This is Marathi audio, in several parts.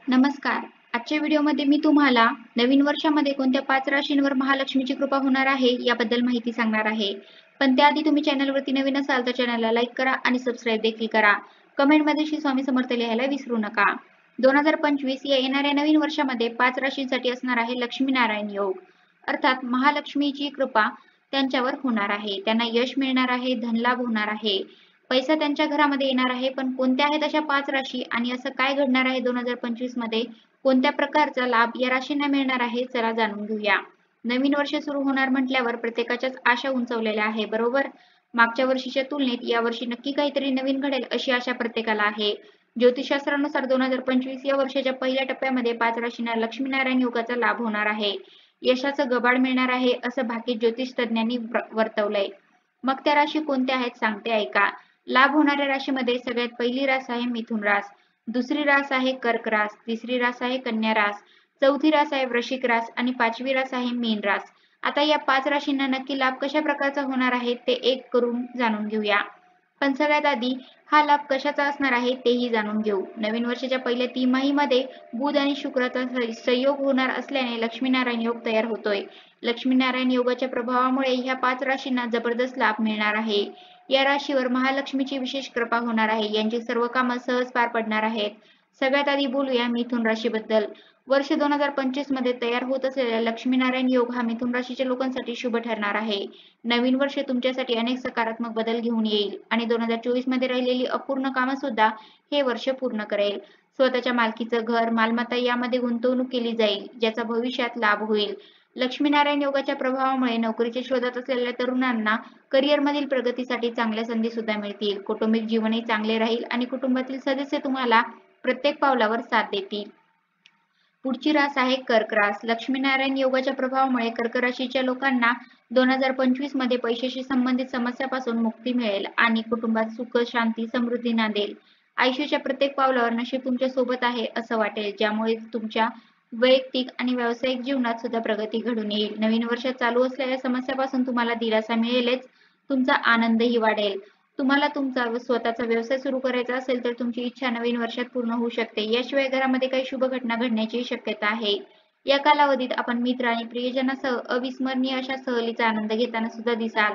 नमस्कार. आजच्या व्हिडिओमध्ये मी तुम्हाला नवीन वर्षामध्ये कोणत्या 5 राशींवर महालक्ष्मीची कृपा होणार आहे याबद्दल माहिती सांगणार आहे. पण त्याआधी तुम्ही चॅनलवरती नवीन असाल तर चॅनलला लाईक करा आणि सबस्क्राईब देखील करा. कमेंटमध्ये श्री स्वामी समर्थ लिहायला विसरू नका. 2025 या येणाऱ्या नवीन वर्षामध्ये 5 राशींसाठी असणार आहे लक्ष्मीनारायण योग. अर्थात महालक्ष्मीची कृपा त्यांच्यावर होणार आहे. त्यांना यश मिळणार आहे, धनलाभ होणार आहे. पैसा त्यांच्या घरामध्ये येणार आहे. पण कोणत्या आहेत अशा 5 राशी आणि असं काय घडणार आहे 2025 मध्ये? कोणत्या प्रकारचा लाभ या राशींना मिळणार आहे? चला जाणून घेऊया. नवीन वर्ष सुरू होणार म्हटल्यावर प्रत्येकाच्याच आशा उंचावलेल्या आहे, बरोबर? मागच्या वर्षीच्या तुलनेत यावर्षी नक्की काहीतरी नवीन घडेल अशी आशा प्रत्येकाला आहे. ज्योतिषशास्त्रानुसार 2025 या वर्षाच्या पहिल्या टप्प्यामध्ये 5 राशींना लक्ष्मीनारायण योगाचा लाभ होणार आहे. यशाचं गबाळ मिळणार आहे असं भाकीत ज्योतिष तज्ञांनी वर्तवलंय. मग त्या राशी कोणत्या आहेत सांगते ऐका. लाभ होणाऱ्या राशीमध्ये सगळ्यात पहिली रास आहे मिथुन रास, दुसरी रास आहे कर्क रास, तिसरी रास आहे कन्या रास, चौथी रास आहे वृश्चिक रास आणि पाचवी रास आहे मीन रास. आता या 5 राशींना नक्की लाभ कशा प्रकारचा होणार आहे ते एक करून जाणून घेऊया. पण सगळ्यात आधी हा लाभ कशाचा असणार आहे तेही जाणून घेऊ. नवीन वर्षाच्या पहिल्या तिमाहीमध्ये बुध आणि शुक्राचा संयोग होणार असल्याने लक्ष्मीनारायण योग तयार होतोय. लक्ष्मीनारायण योगाच्या प्रभावामुळे ह्या 5 राशींना जबरदस्त लाभ मिळणार आहे. या राशीवर महालक्ष्मीची विशेष कृपा होणार आहे. यांची सर्व कामं सहज पार पडणार आहेत. सगळ्यात आधी बोलूया मिथुन राशीबद्दल. वर्ष 2025 मध्ये तयार होत असलेला लक्ष्मीनारायण योग हा मिथुन राशीच्या लोकांसाठी शुभ ठरणार आहे. नवीन वर्ष तुमच्यासाठी अनेक सकारात्मक बदल घेऊन येईल आणि 2024 मध्ये राहिलेली अपूर्ण कामं सुद्धा हे वर्ष पूर्ण करेल. स्वतःच्या मालकीचं घर, मालमत्ता यामध्ये गुंतवणूक केली जाईल, ज्याचा भविष्यात लाभ होईल. लक्ष्मीनारायण योगाच्या प्रभावामुळे नोकरीच्या शोधात असलेल्या तरुणांना करिअरमधील प्रगतीसाठी चांगल्या संधी सुद्धा मिळतील. कौटुंबिक जीवनही चांगले राहील आणि कुटुंबातील सदस्य तुम्हाला प्रत्येक पावलावर साथ देतील. पुढची रास आहे कर्क रास. लक्ष्मीनारायण योगाच्या प्रभावामुळे कर्क राशीच्या लोकांना 2025 मध्ये पैशाशी संबंधित समस्यापासून मुक्ती मिळेल आणि कुटुंबात सुख, शांती, समृद्धी नांदेल. आयुष्याच्या प्रत्येक पावलावर नशीब तुमच्या सोबत आहे असं वाटेल, ज्यामुळे तुमच्या वैयक्तिक आणि व्यावसायिक जीवनात सुद्धा प्रगती घडून येईल. नवीन वर्षात चालू असलेल्या समस्यापासून तुम्हाला दिलासा मिळेलच, तुमचा आनंदही वाढेल. तुम्हाला तुमचा स्वतःचा व्यवसाय सुरू करायचा असेल तर तुमची इच्छा नवीन वर्षात पूर्ण होऊ शकते. याशिवाय घरामध्ये काही शुभ घटना घडण्याची शक्यता आहे. या कालावधीत आपण मित्र आणि प्रियजनासह अविस्मरणीय अशा सहलीचा आनंद घेताना सुद्धा दिसाल.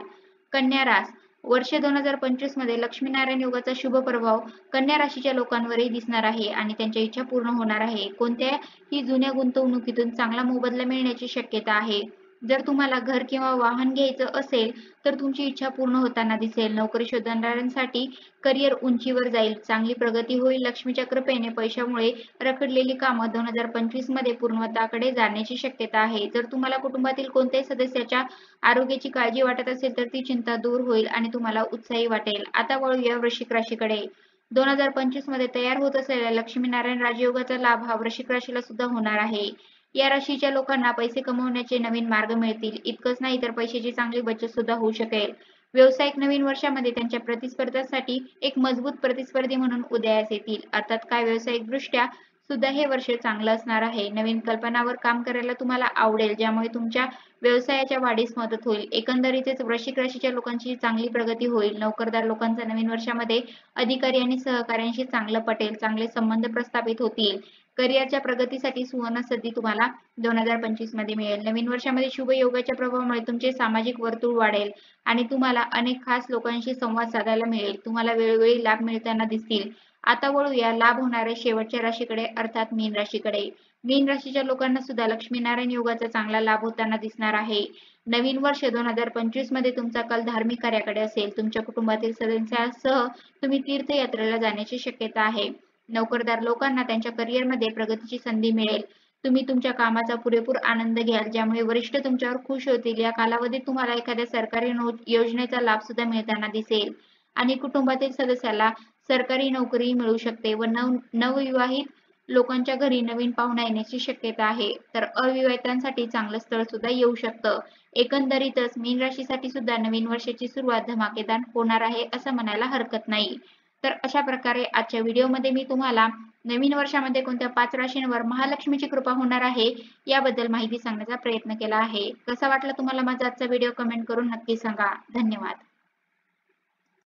कन्या रास. वर्ष 2025 मध्ये लक्ष्मीनारायण योगाचा शुभ प्रभाव कन्या राशीच्या लोकांवरही दिसणार आहे आणि त्यांच्या इच्छा पूर्ण होणार आहे. कोणत्याही जुन्या गुंतवणुकीतून चांगला मोबदला मिळण्याची शक्यता आहे. जर तुम्हाला घर किंवा वाहन घ्यायचं असेल तर तुमची इच्छा पूर्ण होताना दिसेल. नोकरी शोधणाऱ्यांसाठी करिअर उंचीवर जाईल, चांगली प्रगती होईल. लक्ष्मीच्या कृपेने पैशामुळे रखडलेली कामं 2025 मध्ये पूर्णत्वाकडे जाण्याची शक्यता आहे. जर तुम्हाला कुटुंबातील कोणत्याही सदस्याच्या आरोग्याची काळजी वाटत असेल तर ती चिंता दूर होईल आणि तुम्हाला उत्साही वाटेल. आता वळूया वृश्चिक राशीकडे. 2025 मध्ये तयार होत असलेल्या लक्ष्मीनारायण राजयोगाचा लाभ हा वृश्चिक राशीला सुद्धा होणार आहे. या राशीच्या लोकांना पैसे कमवण्याचे नवीन मार्ग मिळतील. इतकंच नाही तर पैशाची चांगली बचत सुद्धा होऊ शकेल. व्यावसायिक नवीन वर्षामध्ये त्यांच्या प्रतिस्पर्ध्यासाठी एक मजबूत प्रतिस्पर्धी म्हणून उदयास येतील. अर्थात काय व्यावसायिकदृष्ट्या सुद्धा हे वर्ष चांगलं असणार आहे. नवीन कल्पनावर काम करायला तुम्हाला आवडेल, ज्यामुळे तुमच्या व्यवसायाच्या वाढीस मदत होईल. एकंदरीतच वृश्चिक राशीच्या लोकांची चांगली प्रगती होईल. नोकरदार लोकांचा नवीन वर्षामध्ये अधिकारी आणि सहकाऱ्यांशी चांगलं पटेल. चांगले संबंध प्रस्थापित होतील. करिअरच्या प्रगतीसाठी सुवर्ण संधी तुम्हाला 2025 मध्ये मिळेल. नवीन वर्षामध्ये शुभ योगाच्या प्रभावामुळे तुमचे सामाजिक वर्तुळ वाढेल आणि तुम्हाला अनेक खास लोकांशी संवाद साधायला मिळेल. तुम्हाला वेळोवेळी लाभ मिळताना दिसतील. आता वळूया लाभ होणाऱ्या शेवटच्या राशीकडे, अर्थात मीन राशीकडे. मीन राशीच्या लोकांना सुद्धा लक्ष्मीनारायण योगाचा चांगला लाभ होताना दिसणार आहे. नवीन वर्ष 2025 मध्ये तुमचा कल धार्मिक कार्याकडे असेल. तुमच्या कुटुंबातील सदस्यांसह तुम्ही तीर्थयात्रेला जाण्याची शक्यता आहे. नोकरदार लोकांना त्यांच्या करिअरमध्ये प्रगतीची संधी मिळेल. तुम्ही तुमच्या कामाचा पुरेपूर आनंद घ्याल, ज्यामुळे वरिष्ठ तुमच्यावर खुश होतील. या कालावधीत तुम्हाला एखाद्या सरकारी योजनेचा लाभ सुद्धा मिळताना दिसेल आणि कुटुंबातील सदस्याला सरकारी नोकरी मिळू शकते व नवविवाहित लोकांच्या घरी नवीन पाहुणा येण्याची शक्यता आहे. तर अविवाहितांसाठी चांगलं स्थळ सुद्धा येऊ शकतं. एकंदरीतच मीन राशीसाठी सुद्धा नवीन वर्षाची सुरुवात धमाकेदार होणार आहे असं म्हणायला हरकत नाही. तर अशा प्रकारे आजच्या व्हिडिओमध्ये मी तुम्हाला नवीन वर्षामध्ये कोणत्या 5 राशींवर महालक्ष्मीची कृपा होणार आहे याबद्दल माहिती सांगण्याचा प्रयत्न केला आहे. कसा वाटला तुम्हाला माझा आजचा व्हिडिओ कमेंट करून नक्की सांगा. धन्यवाद.